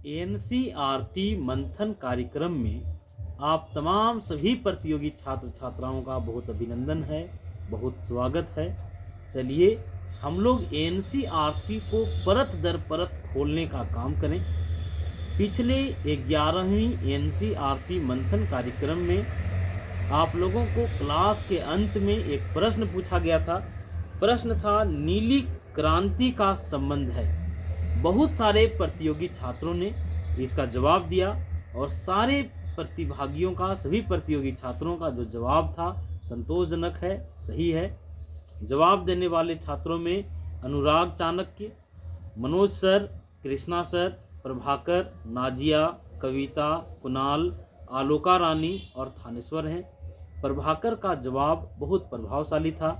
NCERT मंथन कार्यक्रम में आप तमाम सभी प्रतियोगी छात्र छात्राओं का बहुत अभिनंदन है, बहुत स्वागत है। चलिए हम लोग एनसीईआरटी को परत दर परत खोलने का काम करें। पिछले 11वीं एनसीईआरटी मंथन कार्यक्रम में आप लोगों को क्लास के अंत में एक प्रश्न पूछा गया था। प्रश्न था नीली क्रांति का संबंध है। बहुत सारे प्रतियोगी छात्रों ने इसका जवाब दिया और सारे प्रतिभागियों का, सभी प्रतियोगी छात्रों का जो जवाब था संतोषजनक है, सही है। जवाब देने वाले छात्रों में अनुराग चाणक्य, मनोज सर, कृष्णा सर, प्रभाकर, नाजिया, कविता, कुणाल, आलोका रानी और थानेश्वर हैं। प्रभाकर का जवाब बहुत प्रभावशाली था।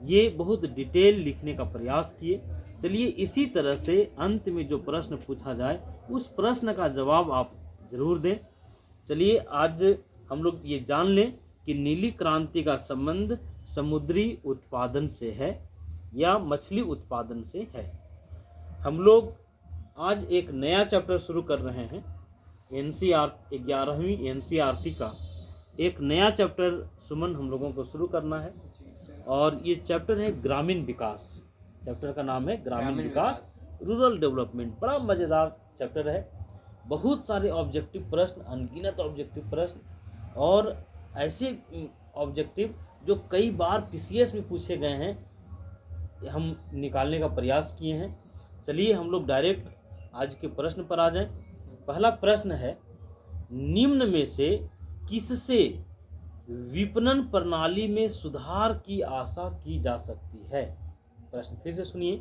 ये बहुत डिटेल लिखने का प्रयास किए। चलिए इसी तरह से अंत में जो प्रश्न पूछा जाए उस प्रश्न का जवाब आप जरूर दें। चलिए आज हम लोग ये जान लें कि नीली क्रांति का संबंध समुद्री उत्पादन से है या मछली उत्पादन से है। हम लोग आज एक नया चैप्टर शुरू कर रहे हैं। 11वीं एनसीईआरटी का एक नया चैप्टर सुमन हम लोगों को शुरू करना है और ये चैप्टर है ग्रामीण विकास। चैप्टर का नाम है ग्रामीण विकास, रूरल डेवलपमेंट। बड़ा मज़ेदार चैप्टर है। बहुत सारे ऑब्जेक्टिव प्रश्न, अनगिनत ऑब्जेक्टिव प्रश्न और ऐसे ऑब्जेक्टिव जो कई बार पीसीएस में पूछे गए हैं, हम निकालने का प्रयास किए हैं। चलिए हम लोग डायरेक्ट आज के प्रश्न पर आ जाएं। पहला प्रश्न है, निम्न में से किससे विपणन प्रणाली में सुधार की आशा की जा सकती है? प्रश्न फिर से सुनिए,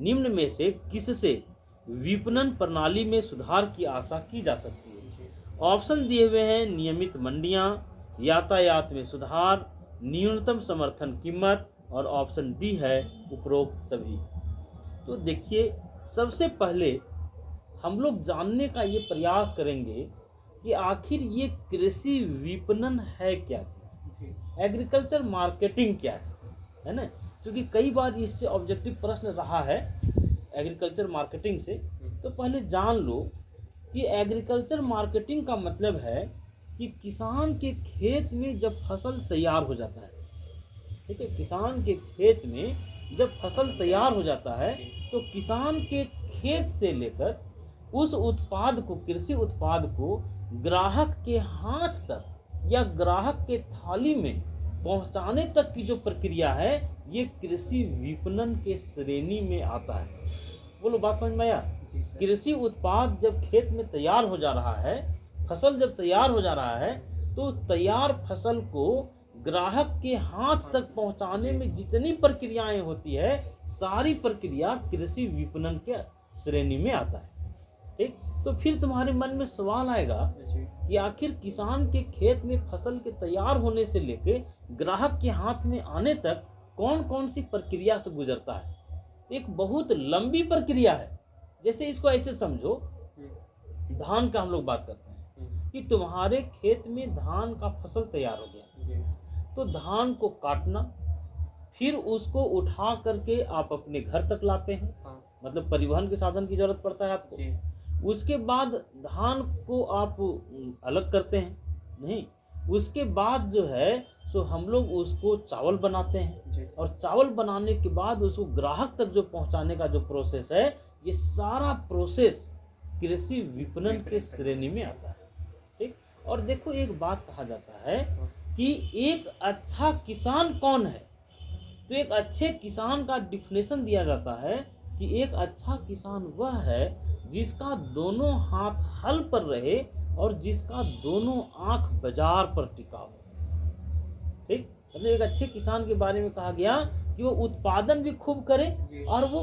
निम्न में से किससे विपणन प्रणाली में सुधार की आशा की जा सकती है? ऑप्शन दिए हुए हैं नियमित मंडियां, यातायात में सुधार, न्यूनतम समर्थन कीमत और ऑप्शन डी है उपरोक्त सभी। तो देखिए, सबसे पहले हम लोग जानने का ये प्रयास करेंगे कि आखिर ये कृषि विपणन है क्या चीज, एग्रीकल्चर मार्केटिंग क्या है ना? क्योंकि कई बार इससे ऑब्जेक्टिव प्रश्न रहा है एग्रीकल्चर मार्केटिंग से। तो पहले जान लो कि एग्रीकल्चर मार्केटिंग का मतलब है कि किसान के खेत में जब फसल तैयार हो जाता है, ठीक है, किसान के खेत में जब फसल तैयार हो जाता है तो किसान के खेत से लेकर उस उत्पाद को, कृषि उत्पाद को ग्राहक के हाथ तक या ग्राहक के थाली में पहुंचाने तक की जो प्रक्रिया है, ये कृषि विपणन के श्रेणी में आता है। बोलो, बात समझ में आया? कृषि उत्पाद जब खेत में तैयार हो जा रहा है, फसल जब तैयार हो जा रहा है, तो तैयार फसल को ग्राहक के हाथ तक पहुंचाने में जितनी प्रक्रियाएं होती है, सारी प्रक्रिया कृषि विपणन के श्रेणी में आता है। ठीक, तो फिर तुम्हारे मन में सवाल आएगा कि आखिर किसान के खेत में फसल के तैयार होने से लेके ग्राहक के हाथ में आने तक कौन कौन सी प्रक्रिया से गुजरता है? एक बहुत लंबी प्रक्रिया है। जैसे इसको ऐसे समझो, धान का हम लोग बात करते हैं कि तुम्हारे खेत में धान का फसल तैयार हो गया, तो धान को काटना, फिर उसको उठा करके आप अपने घर तक लाते हैं, मतलब परिवहन के साधन की जरूरत पड़ता है आपको। उसके बाद धान को आप अलग करते हैं, नहीं, उसके बाद जो है सो हम लोग उसको चावल बनाते हैं और चावल बनाने के बाद उसको ग्राहक तक जो पहुंचाने का जो प्रोसेस है, ये सारा प्रोसेस कृषि विपणन के श्रेणी में आता है। ठीक, और देखो, एक बात कहा जाता है कि एक अच्छा किसान कौन है? तो एक अच्छे किसान का डिफिनेशन दिया जाता है कि एक अच्छा किसान वह है जिसका दोनों हाथ हल पर रहे और जिसका दोनों आंख बाजार पर टिका हो। ठीक, मतलब एक अच्छे किसान के बारे में कहा गया कि वो उत्पादन भी खूब करे और वो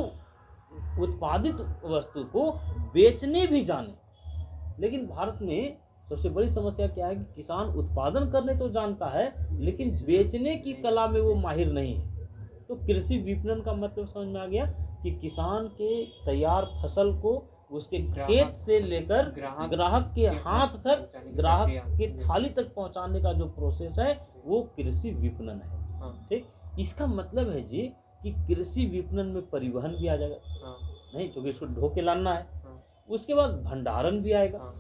उत्पादित वस्तु को बेचने भी जाने। लेकिन भारत में सबसे बड़ी समस्या क्या है कि किसान उत्पादन करने तो जानता है लेकिन बेचने की कला में वो माहिर नहीं है। तो कृषि विपणन का मतलब समझ में आ गया कि किसान के तैयार फसल को उसके खेत से लेकर ग्राहक के हाथ तक, ग्राहक की थाली तक पहुंचाने का जो प्रोसेस है, वो कृषि विपणन है। ठीक, इसका मतलब है जी कि कृषि विपणन में परिवहन भी आ जाएगा, नहीं, क्योंकि इसको ढो के लाना है। उसके बाद भंडारण भी आएगा,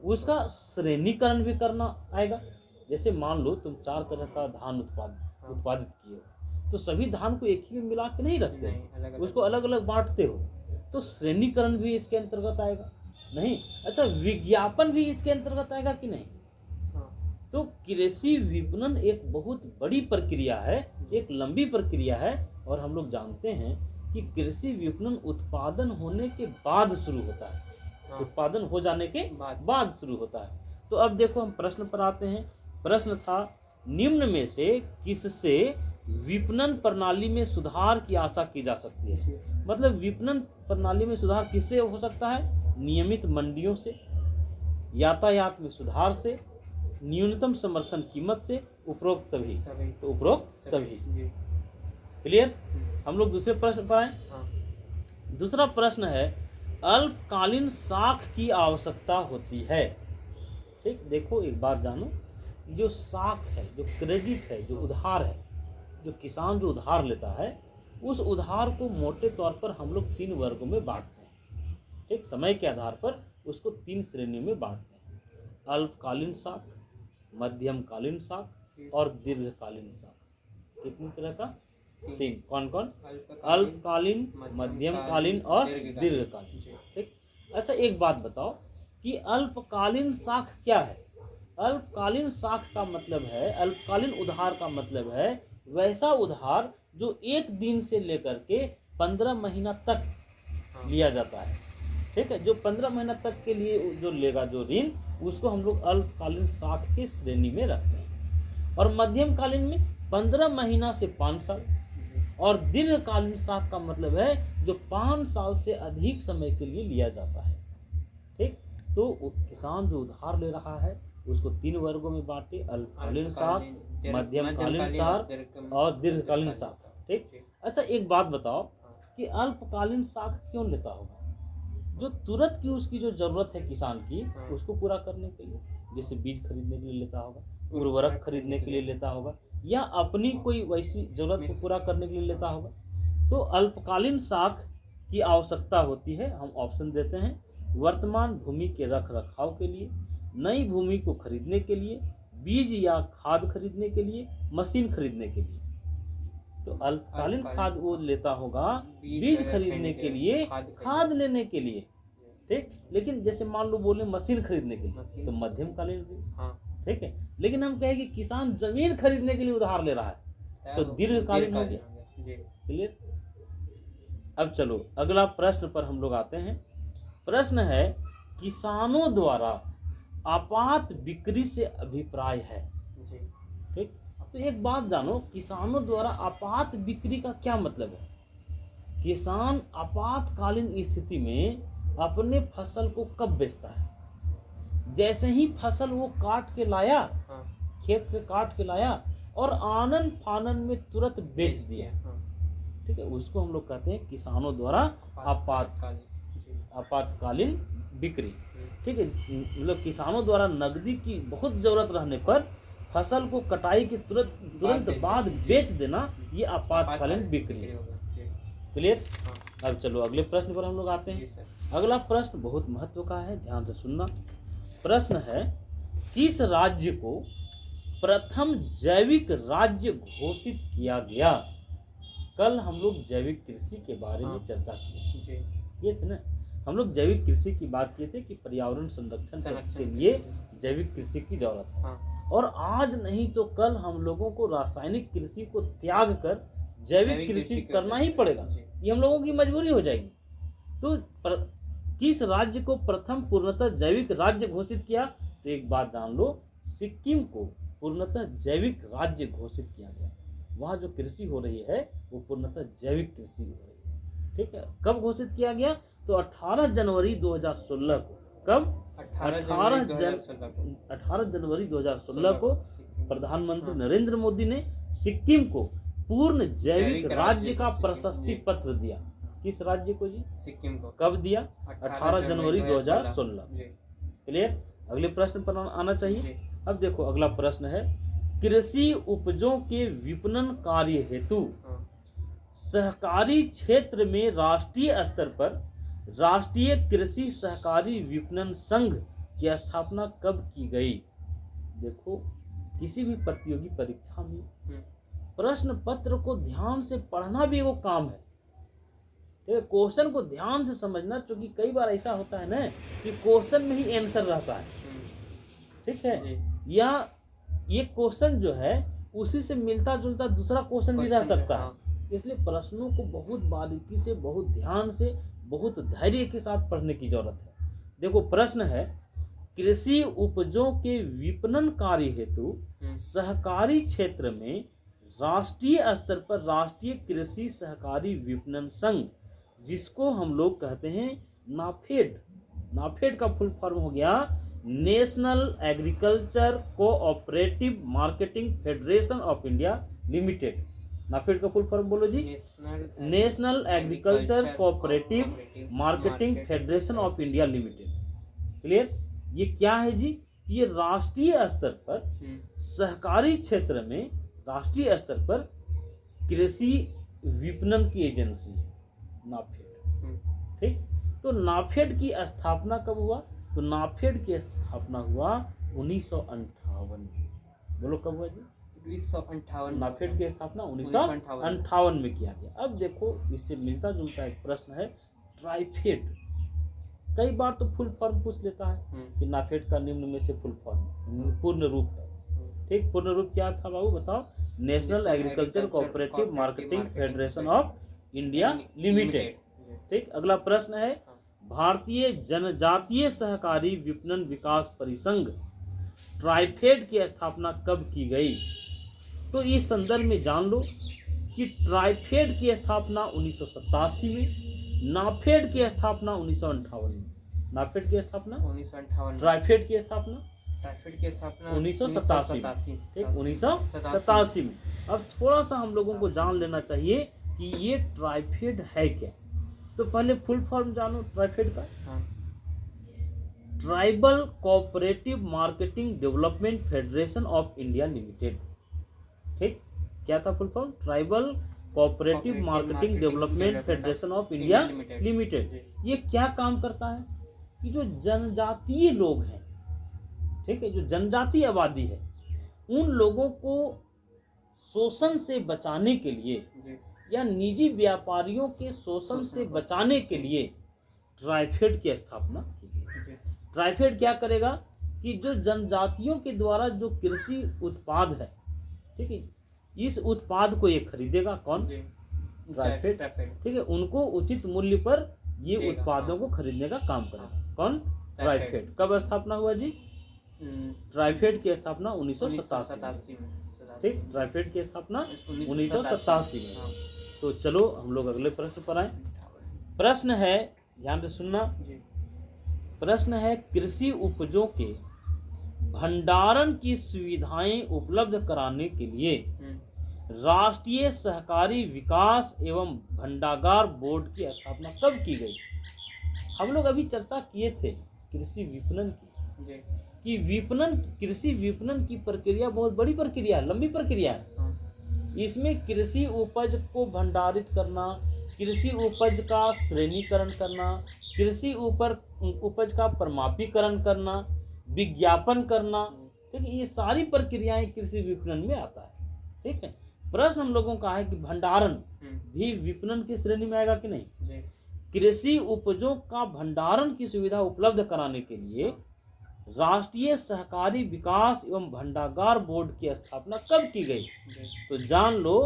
उसका श्रेणीकरण भी करना आएगा। जैसे मान लो तुम 4 तरह का धान उत्पादित किए हो, तो सभी धान को एक ही में मिला के नहीं रखते, उसको अलग अलग बांटते हो, तो श्रेणीकरण भी इसके अंतर्गत आएगा नहीं। अच्छा, विज्ञापन भी इसके अंतर्गत आएगा कि नहीं? तो कृषि विपणन एक बहुत बड़ी प्रक्रिया है, एक लंबी प्रक्रिया है, और हम लोग जानते हैं कि कृषि विपणन उत्पादन होने के बाद शुरू होता है, उत्पादन हो जाने के बाद शुरू होता है। तो अब देखो हम प्रश्न पर आते हैं। प्रश्न था, निम्न में से किससे विपणन प्रणाली में सुधार की आशा की जा सकती है? मतलब विपणन प्रणाली में सुधार किससे हो सकता है? नियमित मंडियों से, यातायात में सुधार से, न्यूनतम समर्थन कीमत से, उपरोक्त सभी। तो उपरोक्त सभी। क्लियर? हम लोग दूसरे प्रश्न पर आए। दूसरा प्रश्न है, अल्पकालीन साख की आवश्यकता होती है। ठीक, देखो एक बात जानो, जो साख है, जो क्रेडिट है, जो उधार है, जो किसान जो उधार लेता है, उस उधार को मोटे तौर पर हम लोग 3 वर्गों में बांटते हैं। ठीक, समय के आधार पर उसको 3 श्रेणियों में बांटते हैं: अल्पकालीन साख, मध्यमकालीन साख और दीर्घकालीन साख। कितनी तरह का? 3। कौन कौन? अल्पकालीन, मध्यमकालीन और दीर्घकालीन। ठीक। अच्छा, एक बात बताओ कि अल्पकालीन साख क्या है? अल्पकालीन साख का मतलब है, अल्पकालीन उधार का मतलब है वैसा उधार जो 1 दिन से लेकर के 15 महीना तक लिया जाता है। ठीक है, जो 15 महीना तक के लिए जो लेगा जो ऋण, उसको हम लोग अल्पकालीन साख की श्रेणी में रखते हैं। और मध्यमकालीन में 15 महीना से 5 साल, और दीर्घकालीन साख का मतलब है जो 5 साल से अधिक समय के लिए लिया जाता है। ठीक, तो किसान जो उधार ले रहा है उसको 3 वर्गों में बांटे: अल्पकालीन साख, मध्यमकालीन साख और दीर्घकालीन साख। ठीक। अच्छा, एक बात बताओ कि अल्पकालीन साख क्यों लेता होगा? जो तुरंत की उसकी जो जरूरत है किसान की, उसको पूरा करने के लिए, जैसे बीज खरीदने के लिए लेता होगा, उर्वरक खरीदने के लिए लेता होगा, या अपनी कोई वैसी जरूरत को पूरा करने के लिए लेता होगा। तो अल्पकालीन साख की आवश्यकता होती है। हम ऑप्शन देते हैं: वर्तमान भूमि के रख रखाव के लिए, नई भूमि को खरीदने के लिए, बीज या खाद खरीदने के लिए, मशीन खरीदने के लिए। तो अल्पकालीन खाद वो लेता होगा बीज खरीदने के लिए, खाद लेने के लिए। ठीक, लेकिन जैसे मान लो बोले मशीन खरीदने के लिए, तो मध्यमकालीन ऋण। ठीक है, लेकिन हम कहें कि किसान जमीन खरीदने के लिए उधार ले रहा है, तो दीर्घकालीन हो गया। क्लियर? अब चलो अगला प्रश्न पर हम लोग आते हैं। प्रश्न है, किसानों द्वारा आपात बिक्री से अभिप्राय है। ठीक, तो एक बात जानो, किसानों द्वारा आपात बिक्री का क्या मतलब है? किसान आपातकालीन स्थिति में अपने फसल को कब बेचता है? जैसे ही फसल वो काट के लाया, खेत से काट के लाया और आनन फानन में तुरंत बेच दिया। ठीक है, उसको हम लोग कहते हैं किसानों द्वारा आपातकालीन बिक्री। ठीक है, मतलब किसानों द्वारा नकदी की बहुत जरूरत रहने पर फसल को कटाई के तुरंत बाद बेच देना, ये आपातकालीन बिक्री है। क्लियर? अब चलो अगले प्रश्न पर हम लोग आते हैं। अगला प्रश्न बहुत महत्व का है, ध्यान से सुनना। प्रश्न है, किस राज्य को प्रथम जैविक राज्य घोषित किया गया? कल हम लोग जैविक कृषि के बारे में चर्चा किए थे ना। हम लोग जैविक कृषि की बात किए थे कि पर्यावरण संरक्षण के लिए जैविक कृषि की जरूरत है, और आज नहीं तो कल हम लोगों को रासायनिक कृषि को त्याग कर जैविक कृषि करना ही पड़ेगा। ये हम लोगों की मजबूरी हो जाएगी। तो किस राज्य को प्रथम पूर्णतः जैविक राज्य घोषित किया? तो एक बात जान लो, सिक्किम को पूर्णतः जैविक राज्य घोषित किया गया। वहाँ जो कृषि हो रही है वो पूर्णतः जैविक कृषि हो रही है। ठीक है, कब घोषित किया गया? तो 18 जनवरी 2016 को। कब? 18 जनवरी 2016 को प्रधानमंत्री नरेंद्र मोदी ने सिक्किम को पूर्ण जैविक राज्य का प्रशस्ति पत्र दिया। किस राज्य को जी? सिक्किम को। कब दिया? 18 जनवरी 2016। क्लियर? अगले प्रश्न पर आना चाहिए। अब देखो अगला प्रश्न है, कृषि उपजों के विपणन कार्य हेतु सहकारी क्षेत्र में राष्ट्रीय स्तर पर राष्ट्रीय कृषि सहकारी विपणन संघ की स्थापना कब की गई? देखो, किसी भी प्रतियोगी परीक्षा में प्रश्न पत्र को ध्यान से पढ़ना भी वो काम है। क्वेश्चन को ध्यान से समझना, क्योंकि कई बार ऐसा होता है ना कि क्वेश्चन में ही आंसर रहता है, ठीक है, या ये क्वेश्चन जो है उसी से मिलता जुलता दूसरा क्वेश्चन भी रह सकता है। इसलिए प्रश्नों को बहुत बारीकी से, बहुत ध्यान से, बहुत धैर्य के साथ पढ़ने की जरूरत है। देखो, प्रश्न है, कृषि उपजों के विपणन कार्य हेतु सहकारी क्षेत्र में राष्ट्रीय स्तर पर राष्ट्रीय कृषि सहकारी विपणन संघ, जिसको हम लोग कहते हैं नाफेड, नाफेड का फुल फॉर्म हो गया national agriculture cooperative marketing federation of India limited. NAFED का फुल फॉर्म बोलो जी, national agriculture cooperative marketing federation of India limited. Clear? ये क्या है जी? ये राष्ट्रीय स्तर पर सहकारी क्षेत्र में, राष्ट्रीय स्तर पर कृषि विपणन की एजेंसी है नाफेड। ठीक, तो नाफेड की स्थापना कब हुआ? तो नाफेड की स्थापना हुआ 1958 में। बोलो कब हुआ जी? 1958। नाफेड की स्थापना 1958 में किया गया। अब देखो, इससे मिलता जुलता एक प्रश्न है, ट्राइफेड। कई बार तो फुल फॉर्म पूछ लेता है कि नाफेड का निम्न में से फुल फॉर्म, पूर्ण रूप है। ठीक, पूर्ण रूप क्या था बाबू बताओ? National agriculture cooperative marketing federation of India limited. ठीक, अगला प्रश्न है, भारतीय जनजातीय सहकारी विपणन विकास परिसंघ ट्राइफेड की स्थापना कब की गई? तो इस संदर्भ में जान लो कि ट्राइफेड की स्थापना 1987 में, नाफेड की स्थापना 1958 में। नाफेड की स्थापना 1958, ट्राइफेड की स्थापना 1987। ठीक, 1987 में। अब थोड़ा सा हम लोगों को जान लेना चाहिए कि ये ट्राइफेड है क्या। तो पहले फुल फॉर्म जानो ट्राइफेड का। Tribal cooperative marketing development federation of India limited. ठीक, क्या था full form? Tribal cooperative marketing development federation of India limited. ये क्या काम करता है कि जो जनजातीय लोग हैं, ठीक है, जो जनजातीय आबादी है, उन लोगों को शोषण से बचाने के लिए या निजी व्यापारियों के शोषण से बचाने के लिए ट्राइफेड की स्थापना की गई। ट्राइफेड क्या करेगा कि जो जनजातियों के द्वारा जो कृषि उत्पाद है, ठीक है, इस उत्पाद को ये खरीदेगा। कौन? ट्राइफेड। ठीक है, उनको उचित मूल्य पर ये उत्पादों को खरीदने का काम करेगा। कौन? ट्राइफेड। कब स्थापना हुआ जी? ट्राइफेड की स्थापना 1987 में। ठीक, ट्राइफेड की स्थापना 1987 में। तो चलो हम लोग अगले प्रश्न पर आए। प्रश्न है, ध्यान से सुनना, प्रश्न है, कृषि उपजों के भंडारण की सुविधाएं उपलब्ध कराने के लिए राष्ट्रीय सहकारी विकास एवं भंडागार बोर्ड की स्थापना कब की गई? हम लोग अभी चर्चा किए थे कृषि विपणन की, कि विपणन, कृषि विपणन की प्रक्रिया बहुत बड़ी प्रक्रिया है, लंबी प्रक्रिया है। इसमें कृषि उपज को भंडारित करना, कृषि उपज का श्रेणीकरण करना, कृषि उपज का प्रमापीकरण करना, विज्ञापन करना, ठीक है, ये सारी प्रक्रियाएं कृषि विपणन में आता है। ठीक है, प्रश्न हम लोगों का है कि भंडारण भी विपणन की श्रेणी में आएगा कि नहीं? कृषि उपजों का भंडारण की सुविधा उपलब्ध कराने के लिए राष्ट्रीय सहकारी विकास एवं भंडागार बोर्ड की स्थापना कब की गई? तो जान लो,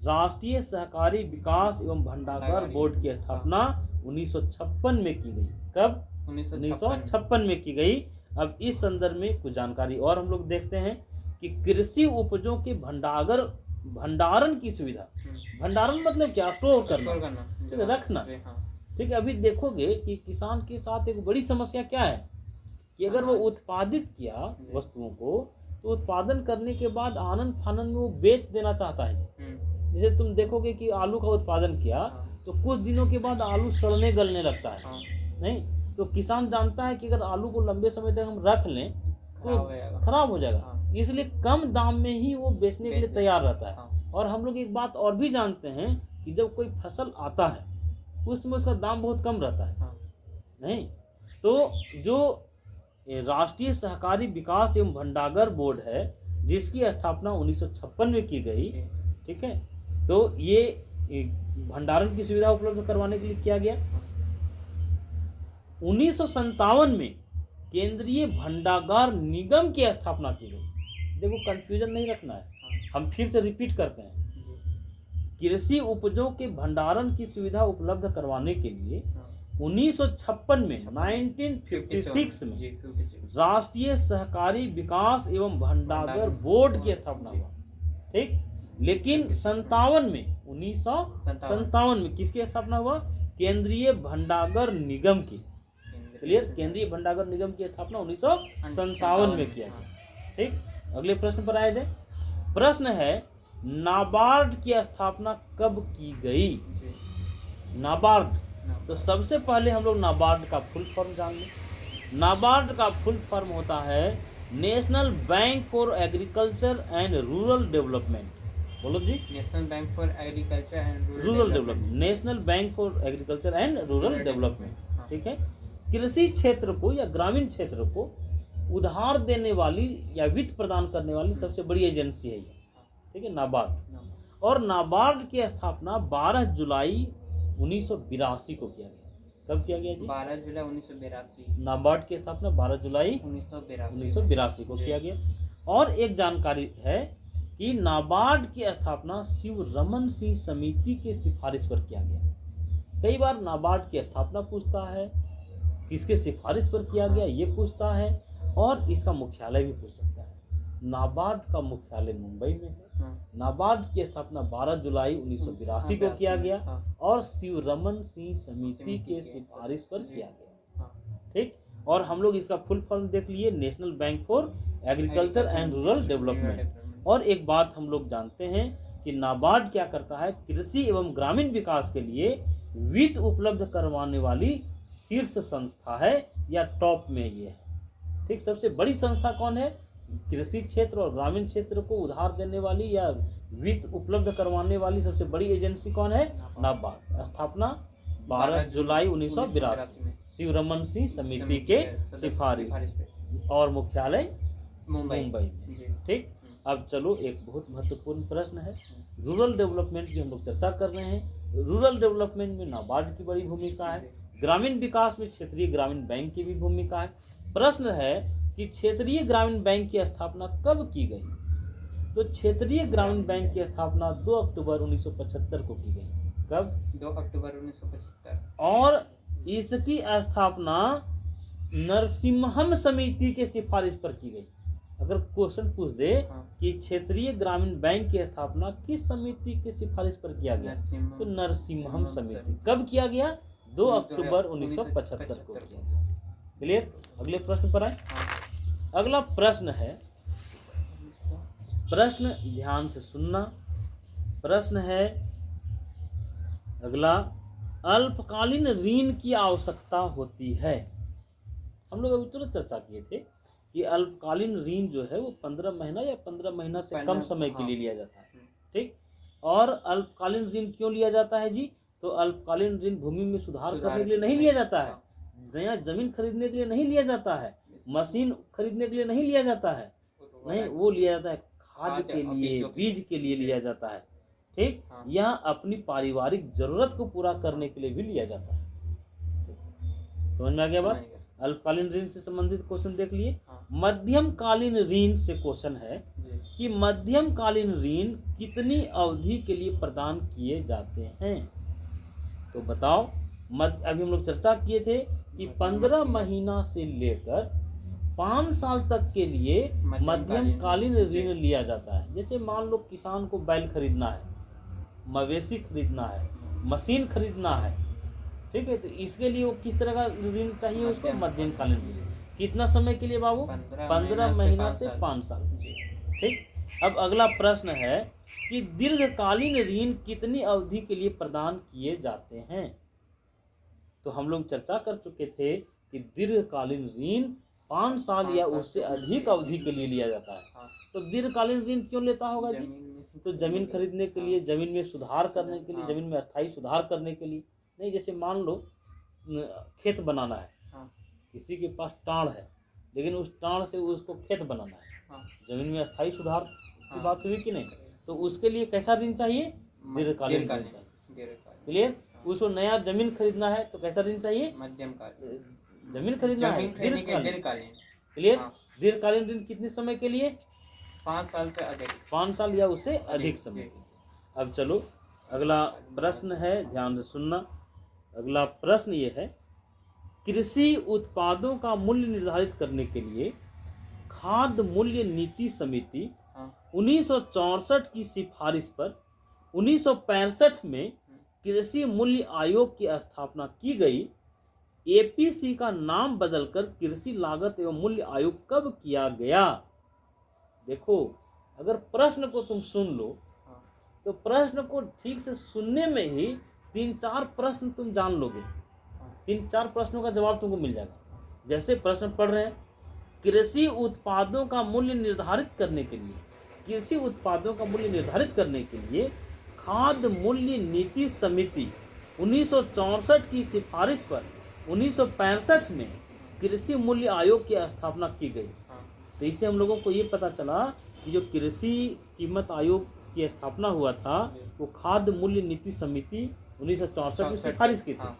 राष्ट्रीय सहकारी विकास एवं भंडागार बोर्ड की स्थापना 1956 में की गई। कब? 1956 में की गई। अब इस संदर्भ में कुछ जानकारी और हम लोग देखते हैं कि कृषि उपजों के भंडारण की सुविधा, भंडारण मतलब क्या? स्टोर करना, ठीक है, रखना। ठीक है, अभी देखोगे कि किसान के साथ एक बड़ी समस्या क्या है कि अगर वो उत्पादित किया वस्तुओं को, तो उत्पादन करने के बाद आनन फानन में वो बेच देना चाहता है। जैसे तुम देखोगे कि आलू का उत्पादन किया तो कुछ दिनों के बाद आलू सड़ने गलने लगता है, नहीं? तो किसान जानता है कि अगर आलू को लंबे समय तक हम रख लें तो खराब हो जाएगा, इसलिए कम दाम में ही वो बेचने के लिए तैयार रहता है। और हम लोग एक बात और भी जानते हैं कि जब कोई फसल आता है उसमें उसका दाम बहुत कम रहता है, नहीं। तो जो राष्ट्रीय सहकारी विकास एवं भंडागर बोर्ड है, जिसकी स्थापना 1956 में की गई, ठीक है, तो ये भंडारण की सुविधा उपलब्ध करवाने के लिए किया गया। 1957 में केंद्रीय भंडागार निगम की स्थापना की गई। देखो कंफ्यूजन नहीं रखना है, हम फिर से रिपीट करते हैं। कृषि उपजों के भंडारण की सुविधा उपलब्ध करवाने के लिए 1956 में 1956 में राष्ट्रीय सहकारी विकास एवं भंडागर बोर्ड की स्थापना हुआ, ठीक। लेकिन 57 में 1957 में किसकी स्थापना हुआ? केंद्रीय भंडागर निगम की। क्लियर? केंद्रीय भंडागर निगम की स्थापना 1957 में किया गया, ठीक। अगले प्रश्न पर आए जाए। प्रश्न है, नाबार्ड की स्थापना कब की गई? नाबार्ड, तो सबसे पहले हम लोग नाबार्ड का फुल फॉर्म जान लें। नाबार्ड का फुल फॉर्म होता है national bank for agriculture and rural development. बोलो जी। National bank for agriculture and rural development. National bank for agriculture and rural development, ठीक है। कृषि क्षेत्र को या ग्रामीण क्षेत्र को उधार देने वाली या वित्त प्रदान करने वाली सबसे बड़ी एजेंसी है ये, ठीक है, नाबार्ड। और नाबार्ड की स्थापना 12 जुलाई 1982 को किया गया। कब किया गया जी? 12 जुलाई 1982। नाबार्ड की स्थापना 12 जुलाई 1982 को किया गया। और एक जानकारी है कि नाबार्ड की स्थापना शिव रमन सिंह समिति के सिफारिश पर किया गया। कई बार नाबार्ड की स्थापना पूछता है, किसके सिफारिश पर किया गया ये पूछता है, और इसका मुख्यालय भी पूछ सकता है। नाबार्ड का मुख्यालय मुंबई में है। नाबार्ड की स्थापना 12 जुलाई 1982 को किया गया और शिव रमन सिंह समिति के सिफारिश पर किया गया, ठीक। और हम लोग इसका फुल फॉर्म देख लिए, national bank for agriculture and rural development. और एक बात हम लोग जानते हैं कि नाबार्ड क्या करता है? कृषि एवं ग्रामीण विकास के लिए वित्त उपलब्ध करवाने वाली शीर्ष संस्था है या टॉप में ये है, ठीक। सबसे बड़ी संस्था कौन है? कृषि क्षेत्र और ग्रामीण क्षेत्र को उधार देने वाली या वित्त उपलब्ध करवाने वाली सबसे बड़ी एजेंसी कौन है? नाबार्ड। स्थापना 12 जुलाई 1982 शिव रमन सिंह समिति के सिफारिश और मुख्यालय मुंबई में, ठीक। अब चलो एक बहुत महत्वपूर्ण प्रश्न है, रूरल डेवलपमेंट की हम लोग चर्चा कर रहे हैं। रूरल डेवलपमेंट में नाबार्ड की बड़ी भूमिका है, ग्रामीण विकास में क्षेत्रीय ग्रामीण बैंक की भी भूमिका है। प्रश्न है कि क्षेत्रीय ग्रामीण बैंक की स्थापना कब की गई? तो क्षेत्रीय ग्रामीण बैंक की स्थापना 2 अक्टूबर 1975 को की गई। कब? 2 अक्टूबर 1975। और इसकी स्थापना नरसिम्हम समिति के सिफारिश पर की गई। अगर क्वेश्चन पूछ दे कि क्षेत्रीय ग्रामीण बैंक की स्थापना किस समिति के सिफारिश पर किया गया, तो नरसिम्हम समिति। कब किया गया? 2 अक्टूबर 1975 को किया गया। क्लियर? अगले प्रश्न पर आए। अगला प्रश्न है, प्रश्न ध्यान से सुनना। प्रश्न है अगला, अल्पकालीन ऋण की आवश्यकता होती है। हम लोग अभी तुरंत चर्चा किए थे कि अल्पकालीन ऋण जो है वो 15 महीना या 15 महीना से कम समय के लिए लिया जाता है, ठीक। और अल्पकालीन ऋण क्यों लिया जाता है जी? तो अल्पकालीन ऋण भूमि में सुधार करने के लिए नहीं लिया जाता है, नया जमीन खरीदने के लिए नहीं लिया जाता है, मशीन खरीदने के लिए नहीं लिया जाता है, नहीं, वो लिया जाता है खाद के लिए, बीज के लिए लिया जाता है, ठीक। यह अपनी पारिवारिक जरूरत को पूरा करने के लिए भी लिया जाता है। समझ में आ गया बात? अल्पकालीन ऋण से संबंधित क्वेश्चन देख लिए। मध्यम कालीन ऋण से क्वेश्चन है कि मध्यम कालीन ऋण कितनी अवधि के लिए प्रदान किए जाते हैं? तो बताओ। अभी हम लोग चर्चा किए थे कि 15 महीना से लेकर 5 साल तक के लिए मध्यम कालीन ऋण लिया जाता है। जैसे मान लो किसान को बैल खरीदना है, मवेशी खरीदना है, मशीन खरीदना है, ठीक है, तो इसके लिए वो किस तरह का ऋण चाहिए उसको? मध्यम कालीन ऋण। कितना समय के लिए बाबू? 15 महीना से 5 साल, ठीक। अब अगला प्रश्न है कि दीर्घकालीन ऋण कितनी अवधि के लिए प्रदान किए जाते हैं? तो हम लोग चर्चा कर चुके थे कि दीर्घकालीन ऋण 5 साल या उससे अधिक अवधि के लिए लिया जाता है। तो दीर्घकालीन ऋण क्यों लेता होगा जी? तो जमीन खरीदने के लिए, जमीन में सुधार करने के लिए, जमीन में अस्थायी सुधार करने के लिए। नहीं, जैसे मान लो खेत बनाना है, हाँ किसी के पास टाड़ है लेकिन उस टाड़ से उसको खेत बनाना है, हाँ जमीन में स्थायी सुधार की हाँ। बात हुई कि नहीं, तो उसके लिए कैसा ऋण चाहिए, दीर्घकालीन ऋण दीर्घकालीन चाहिए। दीर्घकालीन क्लियर, उसको नया जमीन खरीदना है तो कैसा ऋण चाहिए, मध्यमकालीन जमीन खरीदना है जमीन खरीदने के दीर्घकालीन। दीर्घकालीन क्लियर, हाँ। दीर्घकालीन ऋण कितने समय के लिए, 5 साल से अधिक 5 साल या उससे अधिक समय जी। के लिए। अब चलो अगला प्रश्न है, ध्यान से सुनना। अगला प्रश्न ये है, कृषि उत्पादों का मूल्य निर्धारित करने के लिए खाद्य मूल्य नीति समिति हाँ 1964 की सिफारिश पर 1965 में कृषि मूल्य आयोग की स्थापना की गई। एपीसी का नाम बदलकर कृषि लागत एवं मूल्य आयोग कब किया गया। देखो, अगर प्रश्न को तुम सुन लो हाँ तो प्रश्न को ठीक से सुनने में ही 3-4 प्रश्न तुम जान लोगे, हाँ 3-4 प्रश्नों का जवाब तुमको मिल जाएगा। जैसे प्रश्न पढ़ रहे हैं, कृषि उत्पादों का मूल्य निर्धारित करने के लिए, कृषि उत्पादों का मूल्य निर्धारित करने के लिए खाद्य मूल्य नीति समिति 1964 की सिफारिश पर 1965 में कृषि मूल्य आयोग की स्थापना की गई। हाँ तो इससे हम लोगों को ये पता चला कि जो कृषि कीमत आयोग की स्थापना हुआ था वो खाद्य मूल्य नीति समिति 1964 में सिफारिश की थी, हाँ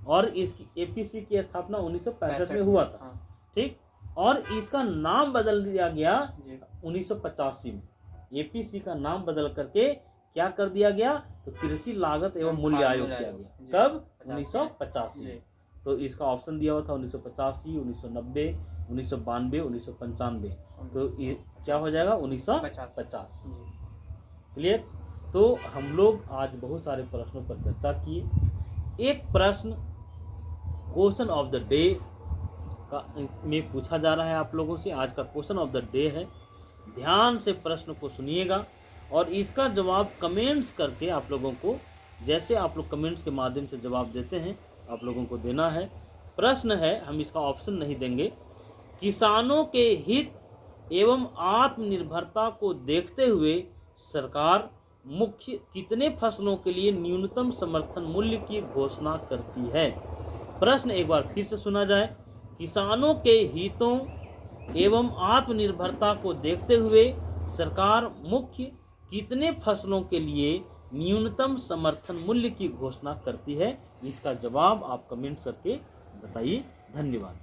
और इसकी एपीसी की स्थापना 1965 में हुआ था। हाँ ठीक, और इसका नाम बदल दिया गया जी 1985 में। एपीसी का नाम बदल करके क्या कर दिया गया, तो कृषि लागत एवं मूल्य आयोग किया गया। कब, 1985 में। तो इसका ऑप्शन दिया हुआ था 1985, 1990, 1992, 1995। तो ये क्या हो जाएगा, 1985। क्लियर। तो हम लोग आज बहुत सारे प्रश्नों पर चर्चा किए। एक प्रश्न क्वेश्चन ऑफ द डे का में पूछा जा रहा है आप लोगों से। आज का क्वेश्चन ऑफ द डे है, ध्यान से प्रश्न को सुनिएगा और इसका जवाब कमेंट्स करके आप लोगों को, जैसे आप लोग कमेंट्स के माध्यम से जवाब देते हैं, आप लोगों को देना है। प्रश्न है, हम इसका ऑप्शन नहीं देंगे, किसानों के हित एवं आत्मनिर्भरता को देखते हुए सरकार मुख्य कितने फसलों के लिए न्यूनतम समर्थन मूल्य की घोषणा करती है। प्रश्न एक बार फिर से सुना जाए, किसानों के हितों एवं आत्मनिर्भरता को देखते हुए सरकार मुख्य कितने फसलों के लिए न्यूनतम समर्थन मूल्य की घोषणा करती है। इसका जवाब आप कमेंट्स करके बताइए। धन्यवाद।